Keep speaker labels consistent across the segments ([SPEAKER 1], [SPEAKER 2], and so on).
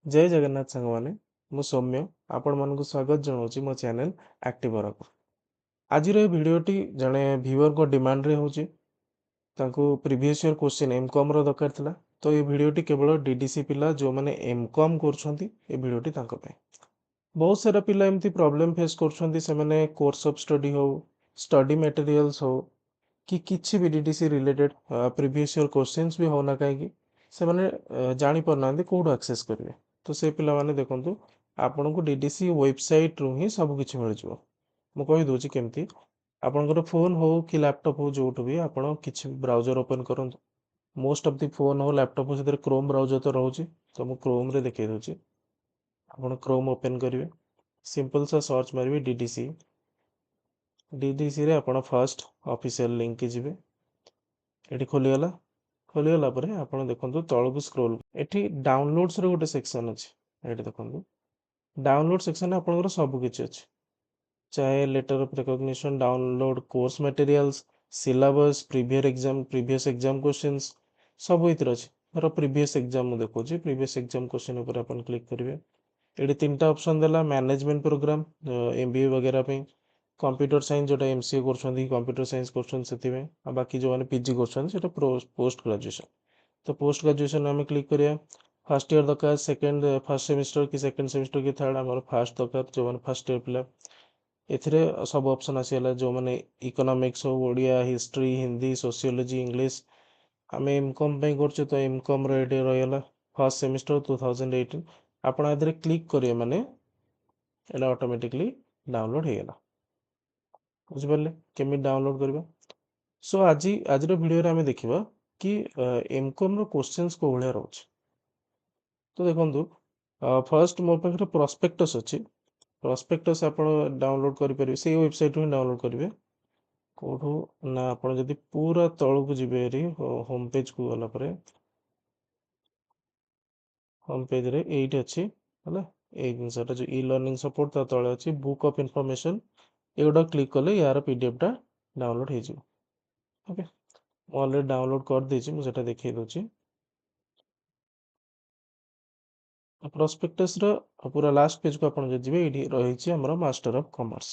[SPEAKER 1] जय जगन्नाथ सांग मैंने मु सौम्य आपण मानक स्वागत जनाऊँ मो चैनल एक्टिवर को आज भिडियोटी जड़े व्यूअर को डिमांड रे होची तांको प्रीवियस ईयर क्वेश्चन एमकॉम रो दरकार थिला तो ये भिडियोटी केवल डीडीसी पिला जो माने एमकॉम करछंती ये भिडियोटी तांको पे बहुत सारा पिला एमती प्रॉब्लम फेस करछंती से माने कोर्स ऑफ स्टडी हो स्टडी मटेरियल्स हो कि किछि भी DDC related previous year questions भी होना कहीं से माने जानि परनांदी कोड एक्सेस करिवे तो से पिला माने देखंतु आपन को डीडीसी वेबसाइट रु ही सब किछि मिल जिवो मु कहि दोछि केमती आपनकर फोन हो कि लैपटॉप हो जोटो भी आपण किछि ब्राउजर ओपन करंतु मोस्ट ऑफ द फोन हो लैपटॉप हो से क्रोम ब्राउजर तो रहउछि तो मु क्रोम रे देखै दोछि आपण क्रोम ओपन करिवे सिंपल सा सर्च मारिवे डीडीसी डीडीसी रे आपण फर्स्ट ऑफिशियल लिंक के जिवे एठी खोलिगला खोलीगला आप देखो तौक को स्क्रोल एटी डाउनलोड्स रो गोटे सेक्शन अच्छे ये देखो डाउनलोड सेक्शन आप सब किसी अच्छे चाहे letter of recognition download course materials syllabus previous exam questions सब इतर अच्छे धर प्रीवियस एग्जाम मुझे देखो प्रीवियस एग्जाम क्वेश्चन ऊपर अपन क्लिक करेंगे ये तीन टा ऑप्शन देला मैनेजमेंट प्रोग्राम एमबीए वगैरह पे कंप्यूटर साइंस जोटा एमसीए कर कंप्यूटर साइंस कर बाकी जो मैंने पीजी कर पोस्ट ग्रेजुएशन तो पोस्ट ग्रेजुएशन आम क्लिक करिया फर्स्ट ईयर दरकार सेकेंड फर्स्ट सेमिस्टर कि सेकेंड सेमिस्टर कि थर्ड आम फास्ट दरकार जो मैंने फर्स्ट ईयर पिला एथिरे सब ऑप्शन आसीगला जो मैंने इकोनॉमिक्स हो Odia history Hindi sociology English आम एमकॉम कर तो एमकॉम रहीगला फर्स्ट सेमिस्टर 2018 आपण आदि क्लिक करिए माने एला ऑटोमेटिकली डाउनलोड हो गला बुझिपारे केमी डाउनलोड करबा सो आज आज वीडियो आम देखा कि एमकॉम रो क्वेश्चंस को भाया रोचे तो देखो फर्स्ट मो पाखे प्रस्पेक्टस अच्छी प्रस्पेक्टस आप डाउनलोड करेंगे से वेबसाइट ही डाउनलोड करेंगे कौटू ना आप पूरा तौक को जी होम पेज को गला होम पेज रे एट अच्छी है जिनसा जो ई लर्निंग सपोर्ट ता तले अच्छी बुक ऑफ इनफॉरमेशन एगुड़ा क्लिक कले यार पीडीएफ टा डाउनलोड हो ओके ऑलरेडी डाउनलोड कर देछि मुझे देखिए दूसरी प्रोस्पेक्टस पूरा लास्ट पेज को आपन जे ये रही हमर मास्टर ऑफ कॉमर्स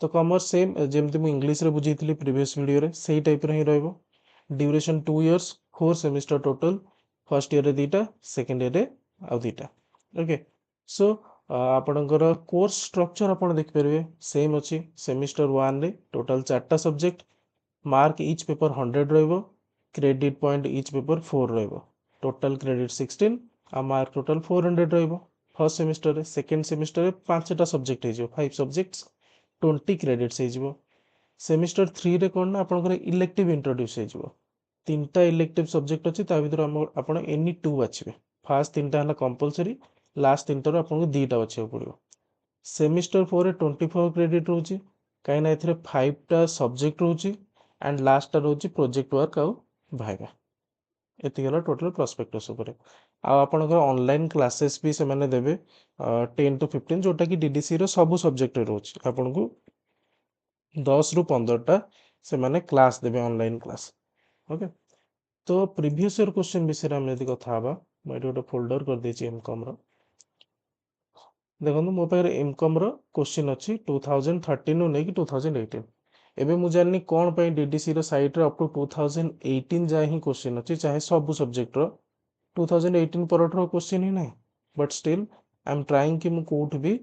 [SPEAKER 1] तो कॉमर्स सेम जमती मुझे इंग्लिश रे बुझी प्रीवियस वीडियो रे सही टाइप रे ही रहइबो duration 2 years 4 semester total first year रे दीटा सेकंड ईयर रे आ दीटा ओके सो आपणकर कोर्स स्ट्रक्चर आप देखिपारे सेम अच्छी सेमिस्टर 1 रे टोटल 4टा सब्जेक्ट मार्क इच पेपर 100 रहिबो क्रेडिट पॉइंट इच पेपर 4 रहिबो टोटल क्रेडिट 16 आ मार्क टोटल 400 रहिबो फर्स्ट सेमिस्टर रे सेकंड सेमिस्टर रे 5टा सब्जेक्ट हे जो 5 सब्जेक्ट्स 20 क्रेडिट्स हो सेमिस्टर 3 रे कोन ना आपनकर इलेक्टिव इंट्रोड्यूस हो तीनटा इलेक्टिव सब्जेक्ट अच्छी भर आप एनी 2 बाछे फास्ट तीनटा है कंपलसरी लास्ट तीनटा आपको दीटा बाछा पड़ो सेमिस्टर 4 रे 24 क्रेडिट रोचे कहीं 5टा सब्जेक्ट रोचे एंड लास्ट रोचे प्रोजेक्ट वर्क आउ भाइबा एति गला टोटल प्रोस्पेक्टस ऊपर आपनकर ऑनलाइन क्लासेस भी से माने देबे 10 to 15 जोटा कि डीडीसी रो सब सब्जेक्ट रोचे आपनको 10 ରୁ 15टा से माने क्लास देबे ऑनलाइन क्लास ओके तो प्रीवियस ईयर क्वेश्चन विषय हम यदि कथा हबा मैं गोटे फोल्डर कर देछि एमकॉम रो देखो मो पाखे एमकॉम रो क्वेश्चन अच्छी 2013 नु नै कि 2018 एबे मु जाननी कोन पई डीडीसी रो साइट रे अप टू 2018 जाय ही क्वेश्चन अच्छी चाहे सब सब्जेक्ट रो 2018 परठरो क्वेश्चन ही नहीं but still I am trying कि मु कोठ भी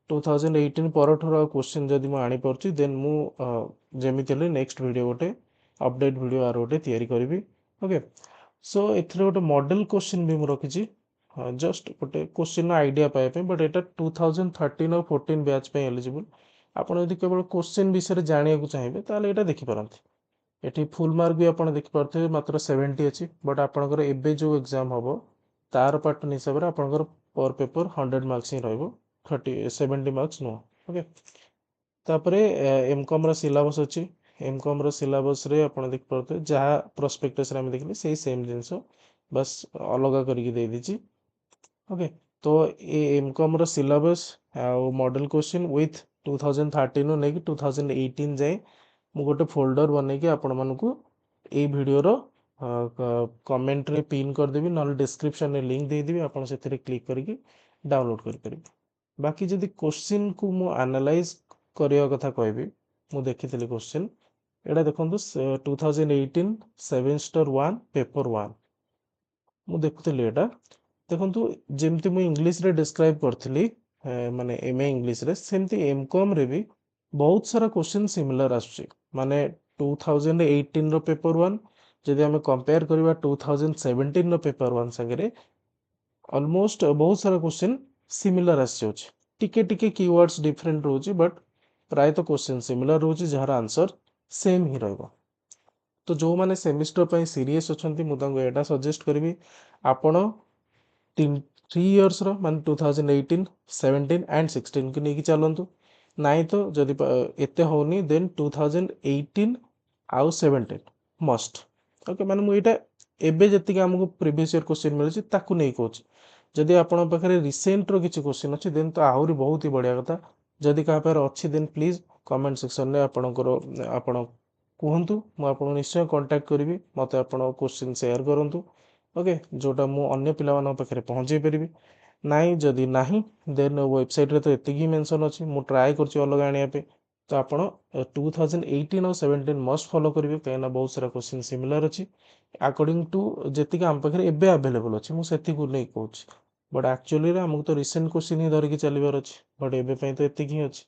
[SPEAKER 1] 2018 परठरो क्वेश्चन जदि मु आनी परची देन मु जेमिति ले नेक्स्ट वीडियो गोटे अपडेट वीडियो आर गोटे तयारी करबी ओके सो एथरे गोटे मॉडल क्वेश्चन भी मु रखिची जस्ट गोटे क्वेश्चन आइडिया पाए बट एटा 2013 और 14 बैच पे एलिजिबल आपण यदि केवल क्वेश्चन विषय जानिया को चाहिए ताले एटा देखि पारंती एठी फुल मार्क भी आपण देखि पारथे मात्र 70 अछि बट आपनकर एबे जो एग्जाम हबो तार पैटर्न हिसाब रे आपनकर पर पेपर 100 मार्क्स ही रहइबो 70 मार्क्स नो ओके तापरे एमकॉम रो सिलेबस अछि एमकॉम रो सिलेबस रे आपण देखि पारथे जहा प्रोस्पेक्टस रे हम देखले सेही सेम जिंस बस अलग करके दे दीची ओके तो ये एमकॉम रो सिलेबस मॉडल क्वेश्चन विथ 2013 नु नेकी 2018 जाए मु गोटे फोल्डर बनै कि आपण मानकू ए वीडियो रो कमेंट रे पिन करदेवी ना डिस्क्रिप्शन रे लिंक देदेवी आपण से क्लिक करके डाउनलोड करें। बाकी जदि क्वेश्चन को मु एनालाइज करिया कथा कहबी मु देखिथिली क्वेश्चन एटा देखंतु 2018 सेमेस्टर 1 पेपर 1 मु देखुथिली एटा देखंतु जेमति मु इंग्लिश रे डिस्क्राइब करथिली माने एमए इंग्लिश रे सेमति एमकॉम रे भी बहुत सारा क्वेश्चन सिमिलर आछी माने 2018 रो पेपर 1 जदि हमें कंपेयर करबा 2017 रो पेपर 1 संगे ऑलमोस्ट बहुत सारा क्वेश्चन सिमिलर आछी टिके टिके कीवर्ड्स डिफरेंट रोची बट प्राय तो क्वेश्चन सिमिलर रोची जहार आंसर सेम ही रहबो। तो जो माने सेमिस्टर पय सीरियस अछंती मु तांको एटा सजेस्ट करबी आपण 3 इयर्स रो मान 2018 17 एंड 16 के नेकी चलंतु नाइ तो जदि एते होनी देन 2018 आउ 17 मस्ट ओके माने मु एटा एबे जति के हमको प्रीवियस ईयर क्वेश्चन मिलछि ताकू नै कहूछि जदि आपण पाखरे रिसेंट रो किछि क्वेश्चन अछि देन तो आहुरी बहुत ही बढ़िया कथा जदि का पर अछि देन प्लीज कमेंट सेक्शन रे आपण कहंतु मु आपण निश्चय कांटेक्ट करबी मते आपण क्वेश्चन शेयर करंतु ओके जोटा मु अन्य पिला मानन पाखरे पहुंचै परिबी नाइ जदि नाही देन वेबसाइट रे तो एतिक ही मेंशन अछि मु ट्राई करछि अलग आनिया पे तो आपण 2018 और 17 मस्ट फॉलो करिवे केना बहुत सारा क्वेश्चन सिमिलर अछि अकॉर्डिंग टू जेतिक हम पाखरे एबे अवेलेबल अछि मु सेति को नै कहूछि बट एक्चुअली रे हमको तो रिसेंट क्वेश्चन ही धर के चलीबार अछि बट एबे पय तो एतिक ही अछि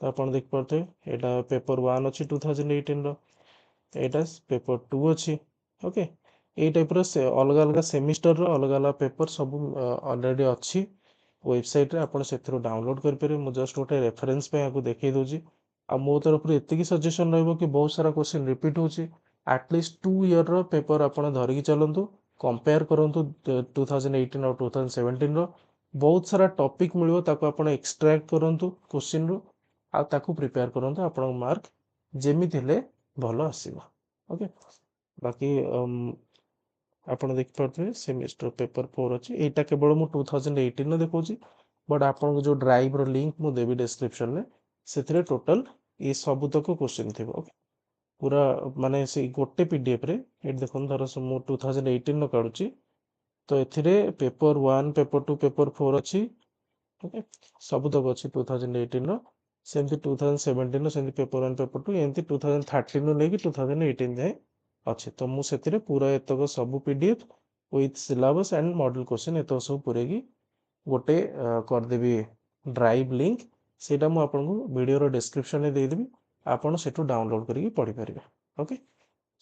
[SPEAKER 1] तो आपण देख परते एटा पेपर 1 अछि 2018 रो एटा पेपर 2 अछि ओके ए टाइप रो से अलग अलग सेमिस्टर रो अलग अलग पेपर सब ऑलरेडी अछि वेबसाइट रे आपण सेथरो डाउनलोड कर पारे मु जस्ट गोटे रेफरेंस पे आको देखै दोजी आ मो तरफ रे एतिकी सजेशन रहबो कि बहुत सारा क्वेश्चन रिपीट होची एटलीस्ट 2 ईयर रो पेपर आपण धरि के चलंतु कंपेयर करंतु 2018 और 2017 रो बहुत सारा टॉपिक मिलियो ताको आपण एक्सट्रैक्ट करंतु क्वेश्चन रो आ ताको प्रिपेयर करंतु आपण मार्क जेमिति हेले भलो आसीबो ओके बाकी आपण देख पारथि सेमेस्टर पेपर 4 अछि एटा केवल मु 2018 न देखौची बट आपण जो ड्राइव रो लिंक मु देबी डिस्क्रिप्शन में सेथरे टोटल ए सब तक क्वेश्चन थिबो ओके पूरा माने से गोटे पीडीएफ रे एट देखन धर मु 2018 न काढुची तो एथिरे पेपर 1 पेपर 2 पेपर 4 अछि ओके सब तक अछि 2018 रो सेमति 2017 नो सेमति पेपर 1 पेपर 2 एमति 2013 नो लेकी 2018 जाय अच्छे तो मु सेतिरे पूरा एतक सब PDF with syllabus and model question एतक सब पूरे की गोटे कर देबी ड्राइव लिंक सेटा मु आपन को वीडियो रो डिस्क्रिप्शन में दे देबी आपन सेटु डाउनलोड करके पढ़ी परिबे ओके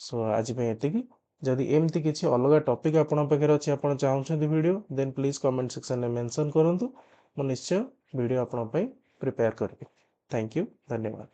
[SPEAKER 1] सो आज पे एतिकी जदि एमती किछि अलग टॉपिक आपन पाखरे अछि आपन चाहउछन्ती वीडियो देन प्लीज कमेंट सेक्शन में मेंशन करंतु मु निश्चय वीडियो आपन पई प्रिपेयर करबी थैंक यू धन्यवाद।